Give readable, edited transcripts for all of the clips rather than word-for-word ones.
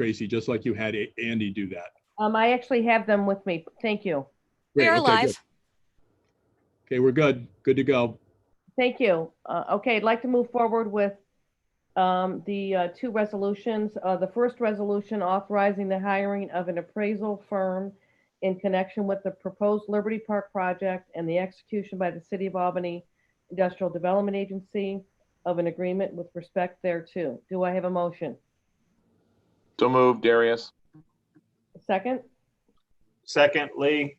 Tracy, just like you had Andy do that. I actually have them with me. Thank you. We Great. are Okay, live. good. Okay, we're good. Good to go. Thank you. Okay, I'd like to move forward with the two resolutions. The first resolution authorizing the hiring of an appraisal firm in connection with the proposed Liberty Park project and the execution by the City of Albany Industrial Development Agency of an agreement with respect thereto. Do I have a motion? So moved, Darius. A second? Second, Lee.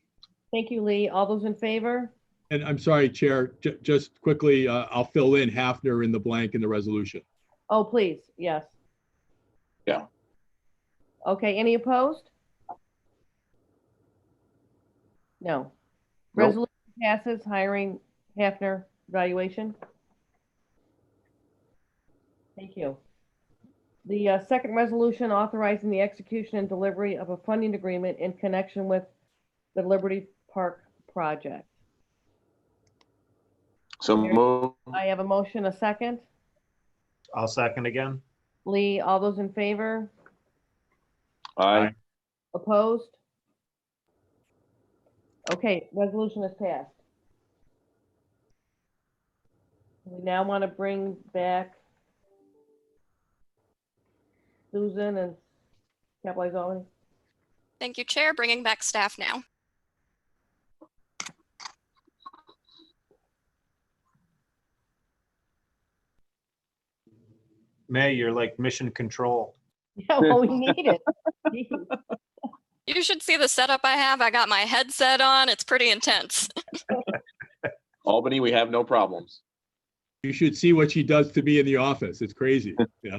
Thank you, Lee. All those in favor? And I'm sorry, Chair, just quickly, I'll fill in Hafner in the blank in the resolution. Oh, please, yes. Yeah. Okay, any opposed? No. Nope. Resolution passes, hiring Hafner evaluation. Thank you. The second resolution authorizing the execution and delivery of a funding agreement in connection with the Liberty Park project. So moved. I have a motion, a second. I'll second again. Lee, all those in favor? Aye. Opposed? Okay, resolution is passed. We now want to bring back Susan and Capitalize Albany. Thank you, Chair. Bringing back staff now. May, you're like mission control. Yeah, well, we need it. You should see the setup I have. I got my headset on. It's pretty intense. Albany, we have no problems. You should see what she does to me in the office. It's crazy. Yeah.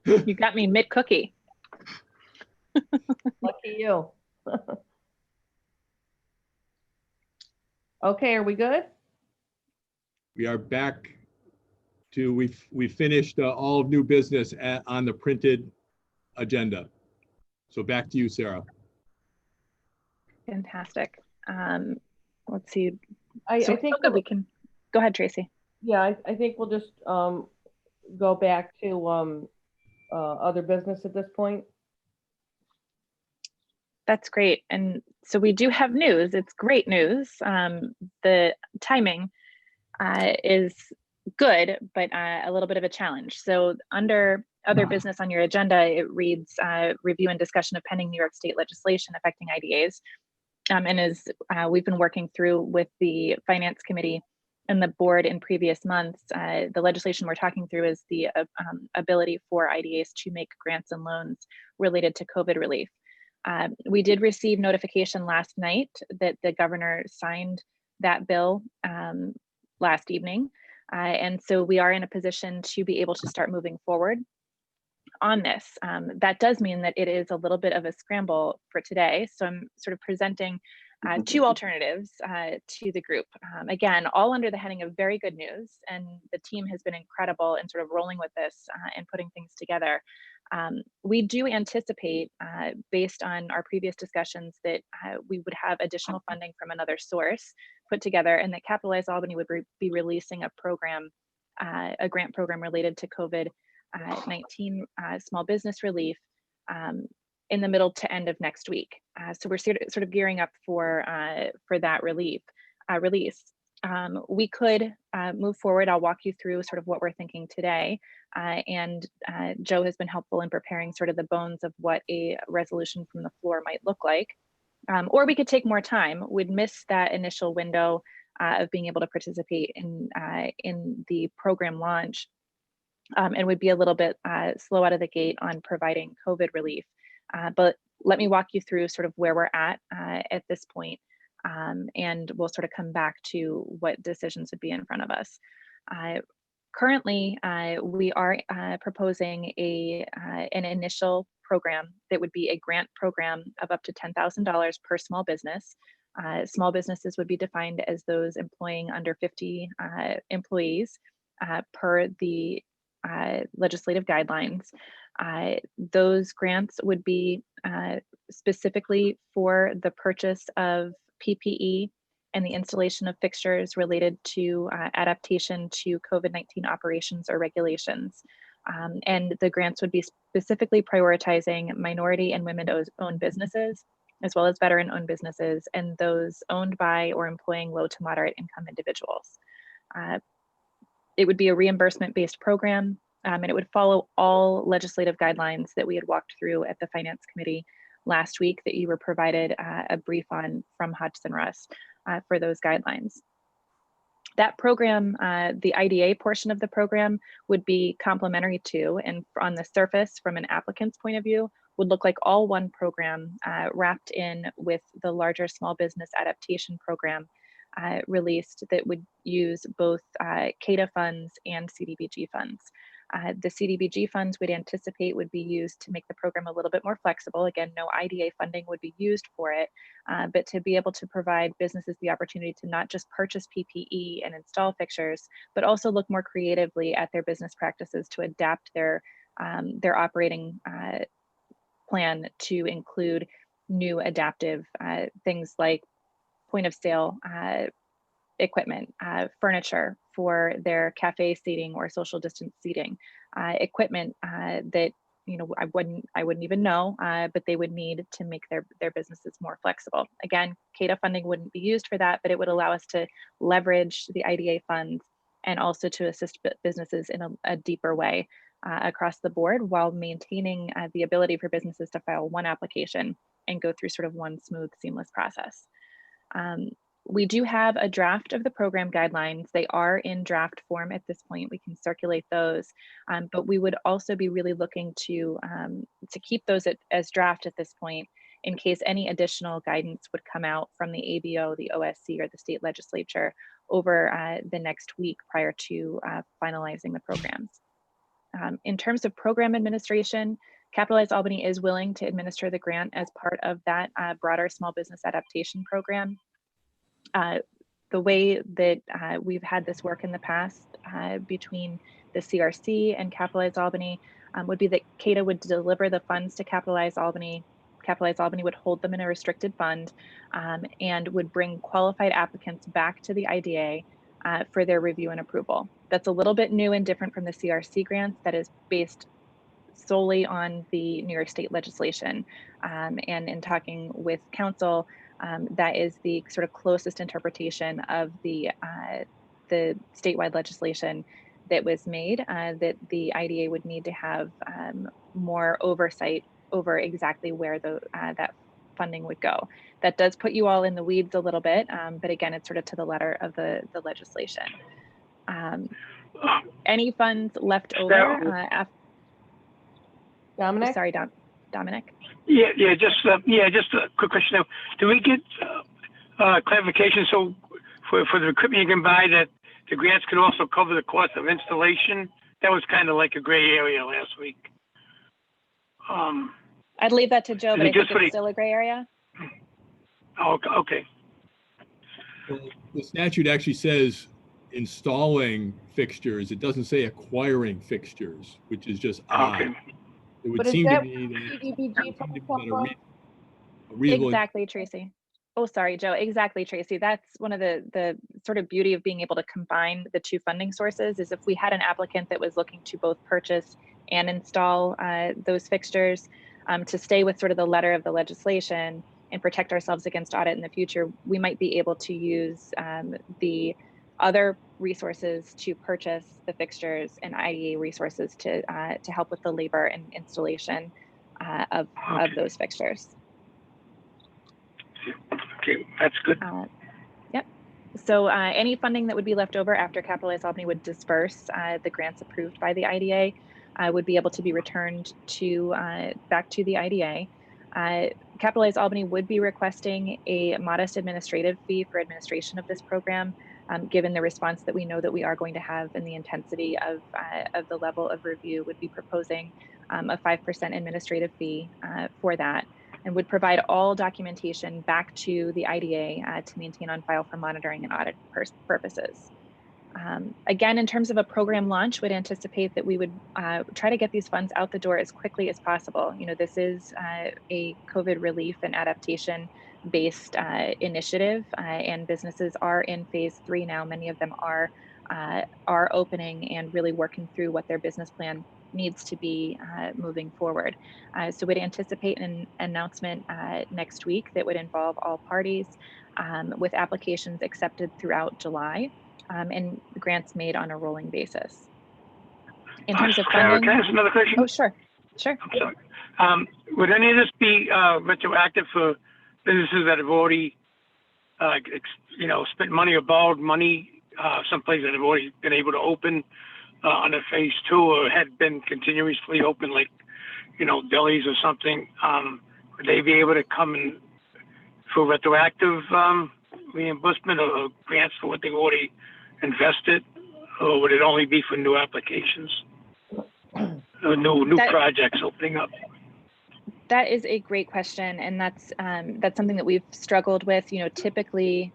You got me mid-cookie. Lucky you. Okay, are we good? We are back to, we finished all new business on the printed agenda. So back to you, Sarah. Fantastic. Let's see. I So think we can go ahead, Tracy. Yeah, I think we'll just go back to other business at this point. That's great. And so we do have news. It's great news. The timing is good, but a little bit of a challenge. So under other business on your agenda, it reads review and discussion of pending New York State legislation affecting IDAs. And as we've been working through with the Finance Committee and the board in previous months, the legislation we're talking through is the ability for IDAs to make grants and loans related to COVID relief. We did receive notification last night that the governor signed that bill last evening. And so we are in a position to be able to start moving forward on this. That does mean that it is a little bit of a scramble for today. So I'm sort of presenting two alternatives to the group. Again, all under the heading of very good news. And the team has been incredible in sort of rolling with this and putting things together. We do anticipate, based on our previous discussions, that we would have additional funding from another source put together, and that Capitalize Albany would be releasing a program, a grant program related to COVID-19 small business relief in the middle to end of next week. So we're sort of gearing up for that release. We could move forward. I'll walk you through sort of what we're thinking today. And Joe has been helpful in preparing sort of the bones of what a resolution from the floor might look like. Or we could take more time. We'd miss that initial window of being able to participate in the program launch, and would be a little bit slow out of the gate on providing COVID relief. But let me walk you through sort of where we're at this point, and we'll sort of come back to what decisions would be in front of us. Currently, we are proposing an initial program that would be a grant program of up to $10,000 per small business. Small businesses would be defined as those employing under 50 employees per the legislative guidelines. Those grants would be specifically for the purchase of PPE and the installation of fixtures related to adaptation to COVID-19 operations or regulations. And the grants would be specifically prioritizing minority and women-owned businesses, as well as veteran-owned businesses, and those owned by or employing low to moderate income individuals. It would be a reimbursement-based program, and it would follow all legislative guidelines that we had walked through at the Finance Committee last week that you were provided a brief on from Hodgson Russ for those guidelines. That program, the IDA portion of the program would be complementary to, and on the surface from an applicant's point of view, would look like all one program wrapped in with the larger small business adaptation program released that would use both CADA funds and CDBG funds. The CDBG funds we'd anticipate would be used to make the program a little bit more flexible. Again, no IDA funding would be used for it, but to be able to provide businesses the opportunity to not just purchase PPE and install fixtures, but also look more creatively at their business practices to adapt their operating plan to include new adaptive things like point of sale equipment, furniture for their cafe seating or social distance seating, equipment that I wouldn't even know, but they would need to make their businesses more flexible. Again, CADA funding wouldn't be used for that, but it would allow us to leverage the IDA funds and also to assist businesses in a deeper way across the board, while maintaining the ability for businesses to file one application and go through sort of one smooth, seamless process. We do have a draft of the program guidelines. They are in draft form at this point. We can circulate those, but we would also be really looking to keep those as draft at this point in case any additional guidance would come out from the ABO, the OSC, or the state legislature over the next week prior to finalizing the programs. In terms of program administration, Capitalize Albany is willing to administer the grant as part of that broader small business adaptation program. The way that we've had this work in the past between the CRC and Capitalize Albany would be that CADA would deliver the funds to Capitalize Albany. Capitalize Albany would hold them in a restricted fund and would bring qualified applicants back to the IDA for their review and approval. That's a little bit new and different from the CRC grants that is based solely on the New York State legislation. And in talking with council, that is the sort of closest interpretation of the statewide legislation that was made, that the IDA would need to have more oversight over exactly where that funding would go. That does put you all in the weeds a little bit, but again, it's sort of to the letter of the legislation. Any funds left over? Dominic? Sorry, Dominic. Yeah, just a quick question. Now, do we get clarification? So for the equipment you can buy, that the grants could also cover the cost of installation? That was kind of like a gray area last week. I'd leave that to Joe, but I think it's still a gray area. Oh, okay. Well, the statute actually says installing fixtures. It doesn't say acquiring fixtures, which is just odd. Okay. It would But is seem to that me that CDBG seem to be from a reasonable. Exactly, Tracy. Oh, sorry, Joe. Exactly, Tracy. That's one of the sort of beauty of being able to combine the two funding sources is if we had an applicant that was looking to both purchase and install those fixtures to stay with sort of the letter of the legislation and protect ourselves against audit in the future, we might be able to use the other resources to purchase the fixtures and IDA resources to help with the labor and installation of those fixtures. Okay, that's good. Yep. So any funding that would be left over after Capitalize Albany would disperse the grants approved by the IDA would be able to be returned to back to the IDA. Capitalize Albany would be requesting a modest administrative fee for administration of this program, given the response that we know that we are going to have and the intensity of the level of review. Would be proposing a 5% administrative fee for that, and would provide all documentation back to the IDA to maintain on file for monitoring and audit purposes. Again, in terms of a program launch, would anticipate that we would try to get these funds out the door as quickly as possible. You know, this is a COVID relief and adaptation based initiative, and businesses are in phase 3 now. Many of them are opening and really working through what their business plan needs to be moving forward. So we'd anticipate an announcement next week that would involve all parties, with applications accepted throughout July, and grants made on a rolling basis. In terms of Sarah, funding, can I ask another question? oh, sure. I'm sorry. Would any of this be retroactive for businesses that have already, spent money or borrowed money, someplace that have already been able to open under phase 2 or had been continuously open, like, delis or something? Would they be able to come in for retroactive reimbursement or grants for what they've already invested? Or would it only be for new applications? Or new projects opening up? That is a great question, and that's something that we've struggled with. Typically,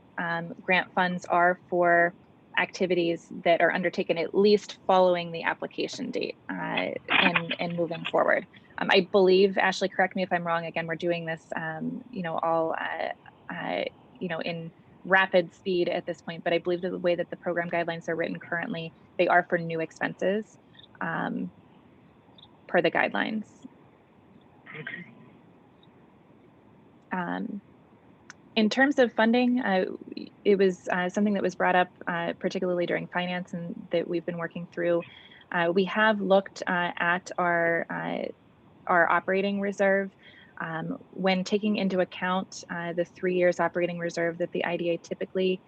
grant funds are for activities that are undertaken at least following the application date, and moving forward. I believe, Ashley, correct me if I'm wrong. Again, we're doing this, all in rapid speed at this point. But I believe that the way that the program guidelines are written currently, they are for new expenses, per the guidelines. In terms of funding, it was something that was brought up particularly during finance and that we've been working through. We have looked at our operating reserve. When taking into account the 3 years operating reserve that the IDA typically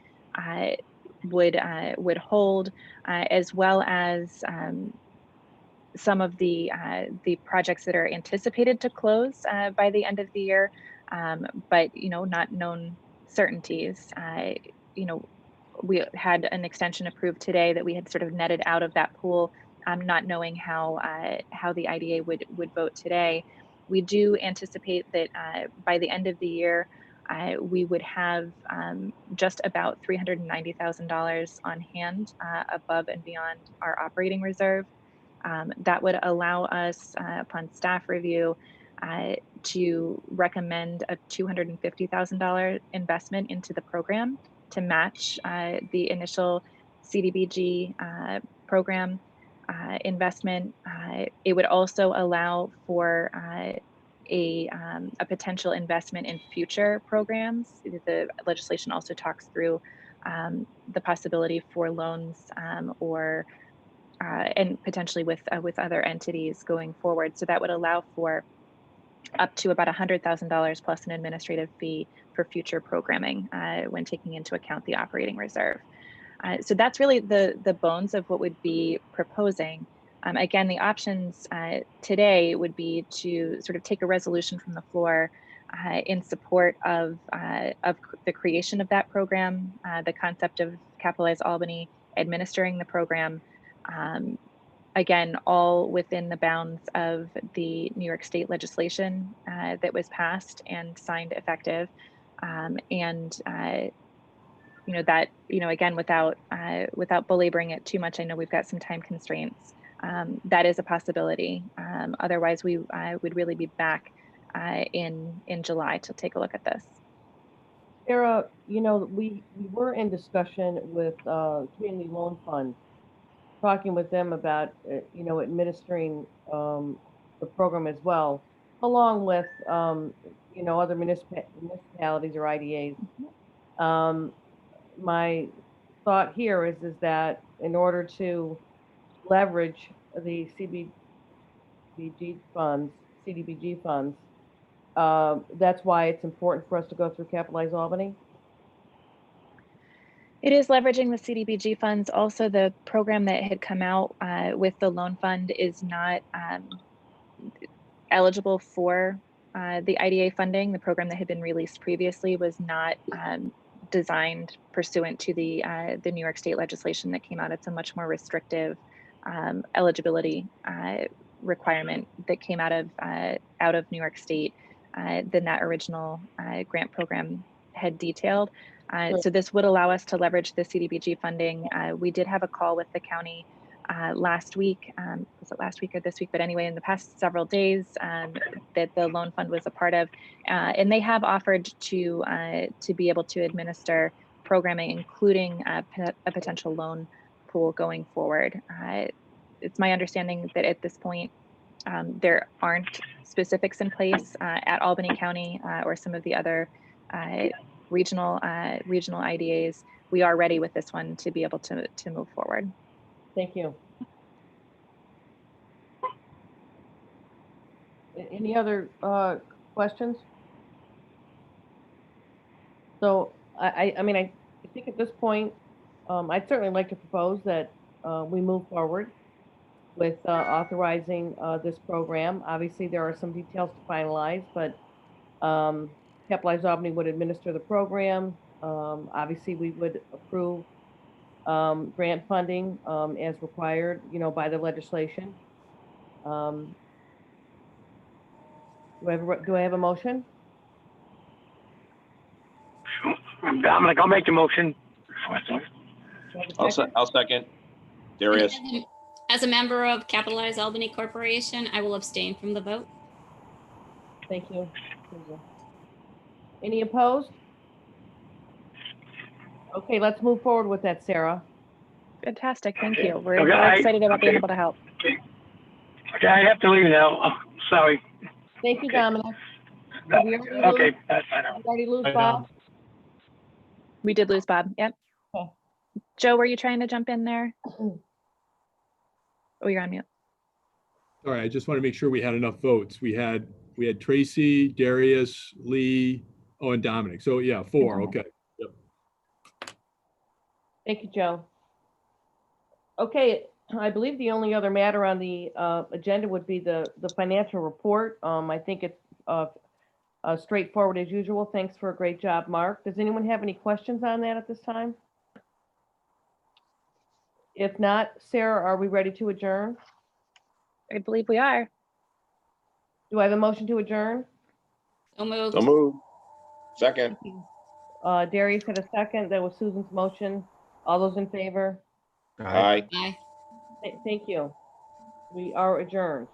would hold, as well as some of the projects that are anticipated to close by the end of the year, but not known certainties. We had an extension approved today that we had sort of netted out of that pool, not knowing how the IDA would vote today. We do anticipate that by the end of the year, we would have just about $390,000 on hand above and beyond our operating reserve. That would allow us, upon staff review, to recommend a $250,000 investment into the program to match the initial CDBG program investment. It would also allow for a potential investment in future programs. The legislation also talks through the possibility for loans or and potentially with other entities going forward. So that would allow for up to about $100,000 plus an administrative fee for future programming when taking into account the operating reserve. So that's really the bones of what would be proposing. Again, the options today would be to sort of take a resolution from the floor in support of the creation of that program, the concept of Capitalize Albany administering the program, again, all within the bounds of the New York State legislation that was passed and signed effective. That, again, without belaboring it too much, I know we've got some time constraints. That is a possibility. Otherwise, we would really be back in July to take a look at this. Sarah, we were in discussion with Community Loan Fund, talking with them about, administering the program as well, along with, other municipalities or IDAs. My thought here is that in order to leverage the CDBG funds, that's why it's important for us to go through Capitalize Albany. It is leveraging the CDBG funds. Also, the program that had come out with the loan fund is not eligible for the IDA funding. The program that had been released previously was not designed pursuant to the New York State legislation that came out. It's a much more restrictive eligibility requirement that came out of New York State than that original grant program had detailed. So this would allow us to leverage the CDBG funding. We did have a call with the county last week. Was it last week or this week? But anyway, in the past several days that the loan fund was a part of, and they have offered to be able to administer programming, including a potential loan pool going forward. it's my understanding that at this point, there aren't specifics in place at Albany County or some of the other regional IDAs. We are ready with this one to be able to move forward. Thank you. Any other questions? So I mean, I think at this point, I'd certainly like to propose that we move forward with authorizing this program. Obviously, there are some details to finalize, but Capitalize Albany would administer the program. Obviously, we would approve grant funding as required, by the legislation. Do I have a motion? Dominic, I'll make the motion. Do I have a second? I'll second. Darius. As a member of Capitalize Albany Corporation, I will abstain from the vote. Thank you. Any opposed? Okay, let's move forward with that, Sarah. Fantastic, thank you. We're Okay, very excited about being able to help. Okay, I have to leave now. Oh, sorry. Thank you, Dominic. Did we already lose- Okay, that's fine. we already lose Bye, Bob? We did lose Bob, yep. Okay. Joe, were you trying to jump in there? Oh, you're on mute. All right, I just want to make sure we had enough votes. We had Tracy, Darius, Lee, and Dominic. So yeah, 4, okay. Thank you, Joe. Okay, I believe the only other matter on the agenda would be the financial report. I think it's straightforward as usual. Thanks for a great job, Mark. Does anyone have any questions on that at this time? If not, Sarah, are we ready to adjourn? I believe we are. Do I have a motion to adjourn? So moved. So move. Second. Darius had a second. That was Susan's motion. All those in favor? Aye. Aye. Thank you. We are adjourned.